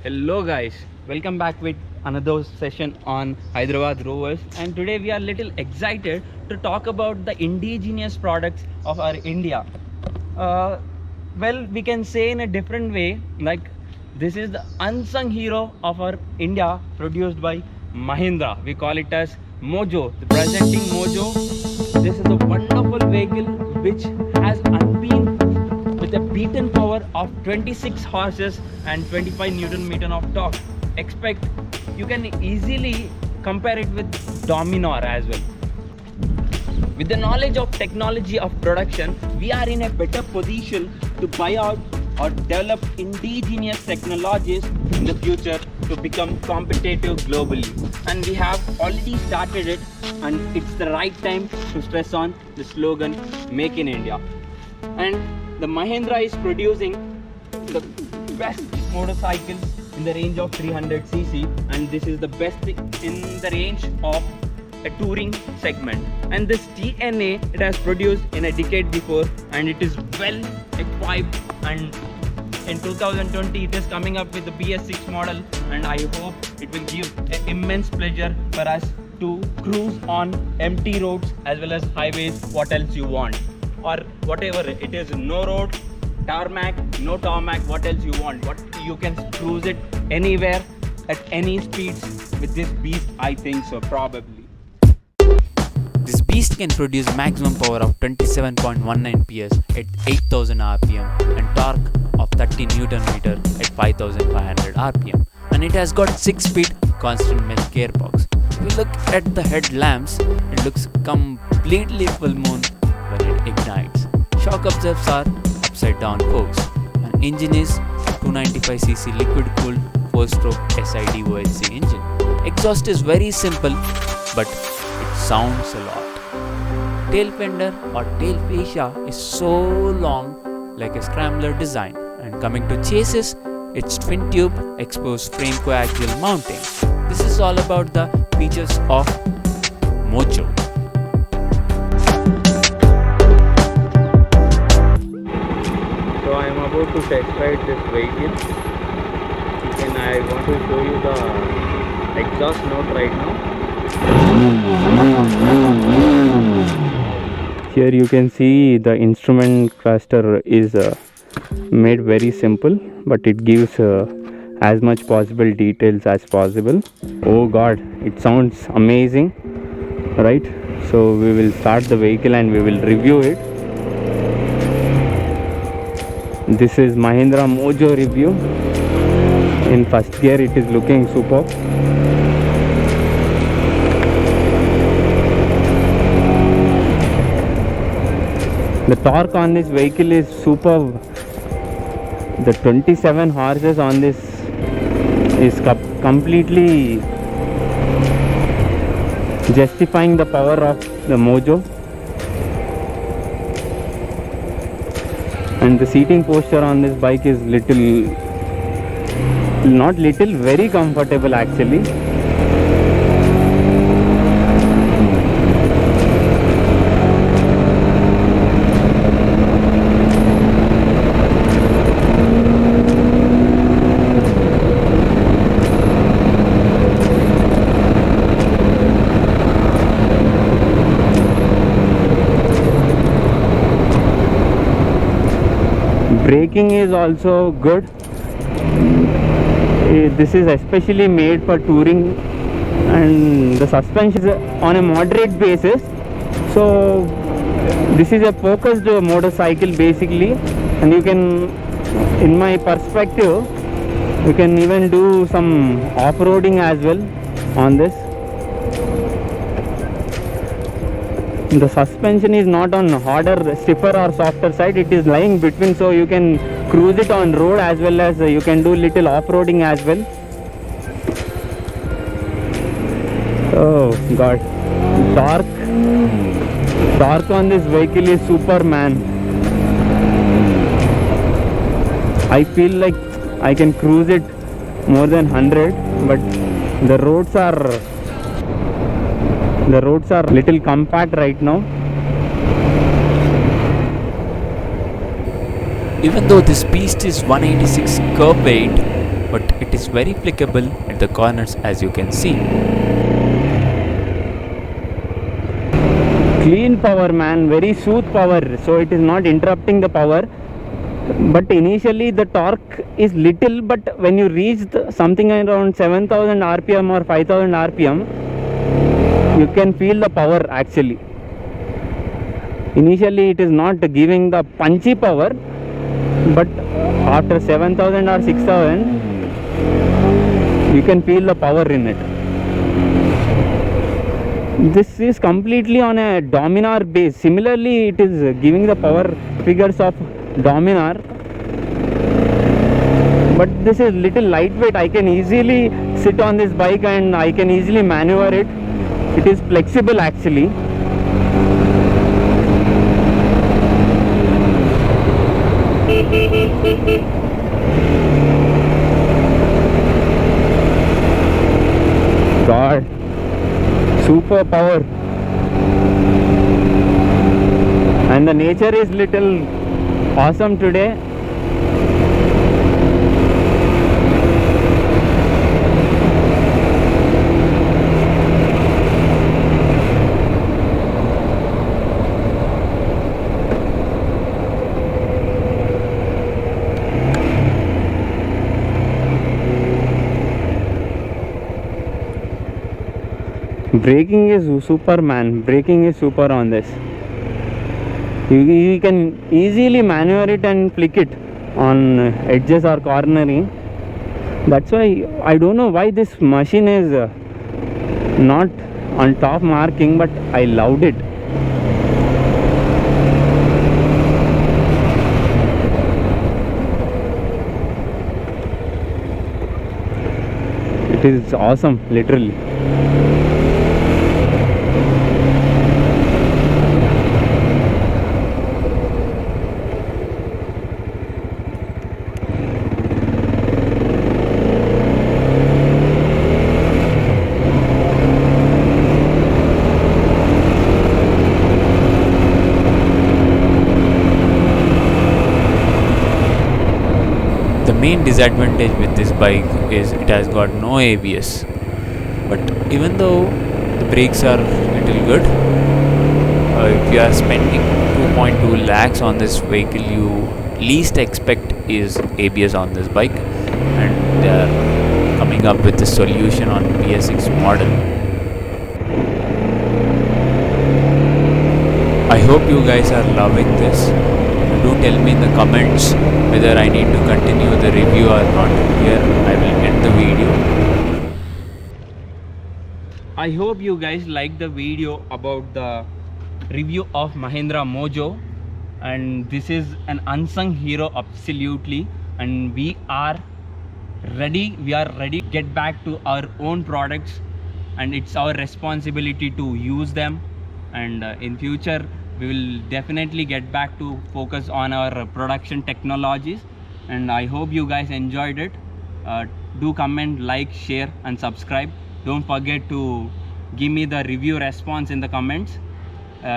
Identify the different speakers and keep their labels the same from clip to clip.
Speaker 1: Hello guys, welcome back with another session on Hyderabad Rovers, and today we are little excited to talk about the indigenous products of our India. Uh, well, we can say in a different way, like this is the unsung hero of our India produced by Mahindra. We call it as Mojo, the presenting Mojo. This is a wonderful vehicle which has unbeen with a beaten power of 26 horses and 25 newton meter of torque. Expect you can easily compare it with Dominar as well. With the knowledge of technology of production, we are in a better position to buy out or develop indigenous technologies in the future to become competitive globally. And we have already started it, and it's the right time to stress on the slogan Make in India. And the Mahindra is producing the best motorcycles in the range of 300cc, and this is the best in the range of a touring segment. And this TNA it has produced in a decade before, and it is well equipped, and in 2020 it is coming up with the BS6 model, and I hope it will give an immense pleasure for us to cruise on empty roads as well as highways. What else you want, or whatever it is, no road, tarmac, no tarmac, what else you want, what you can cruise it anywhere at any speeds with this beast. I think so, probably.
Speaker 2: This beast can produce maximum power of 27.19 PS at 8000 rpm and torque of 30 Nm at 5500 rpm, and it has got 6-speed constant mesh gearbox. If you look at the headlamps, it looks completely full moon when it ignites. Shock absorbers are upside down forks. An engine is 295cc liquid cooled 4-stroke SID OHC engine. Exhaust is very simple, but it sounds a lot. Tail fender or tail fascia is so long, like a scrambler design. And coming to chassis, it's twin tube exposed frame coaxial mounting. This is all about the features of Mojo.
Speaker 1: So I am about to test ride this vehicle, and I want to show you the exhaust note right now. Here you can see the instrument cluster is made very simple, but it gives as much possible details as possible. Oh god, it sounds amazing, right? So we will start the vehicle and we will review it. This is Mahindra Mojo review. In first gear it is looking superb. The torque on this vehicle is superb. The 27 horses on this is completely justifying the power of the Mojo. And the seating posture on this bike is very comfortable actually. Braking is also good. This is especially made for touring, and the suspension is on a moderate basis. So this is a focused motorcycle basically, and you can, in my perspective, you can even do some off-roading as well on this. The suspension is not on harder, stiffer or softer side. It is lying between, so you can cruise it on road as well as you can do little off-roading as well. Oh god, torque on this vehicle is super, man. I feel like I can cruise it more than 100, but the roads are little compact right now.
Speaker 2: Even though this beast is 186 curb weight, but it is very flickable at the corners, as you can see.
Speaker 1: Clean power, man, very smooth power, so it is not interrupting the power. But initially the torque is little, but when you reach something around 7000 rpm or 5000 rpm, you can feel the power actually. Initially it is not giving the punchy power, but after 7000 or 6000 you can feel the power in it. This is completely on a Dominar base. Similarly, it is giving the power figures of Dominar, but this is little lightweight. I can easily sit on this bike and I can easily maneuver it. It is flexible actually. God, super power. And the nature is little awesome today. Braking is super, man. Braking is super on this. You can easily maneuver it and flick it on edges or cornering. That's why I don't know why this machine is not on top marking, but I loved it. It is awesome, literally.
Speaker 2: The main disadvantage with this bike is it has got no ABS, but even though the brakes are little good, if you are spending 2.2 lakhs on this vehicle, you least expect is ABS on this bike, and they are coming up with a solution on BS6 model. I hope you guys are loving this. Do tell me in the comments whether I need to continue the review or not. Here I will end the video.
Speaker 1: I hope you guys like the video about the review of Mahindra Mojo, and this is an unsung hero absolutely, and we are ready to get back to our own products, and it's our responsibility to use them, and in future we will definitely get back to focus on our production technologies. And I hope you guys enjoyed it. Do comment, like, share and subscribe. Don't forget to give me the review response in the comments.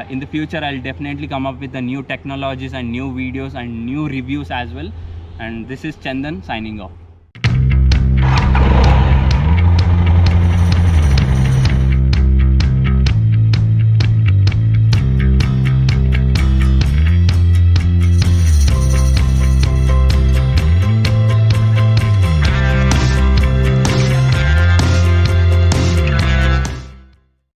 Speaker 1: In the future I'll definitely come up with the new technologies and new videos and new reviews as well. And this is Chandan signing off.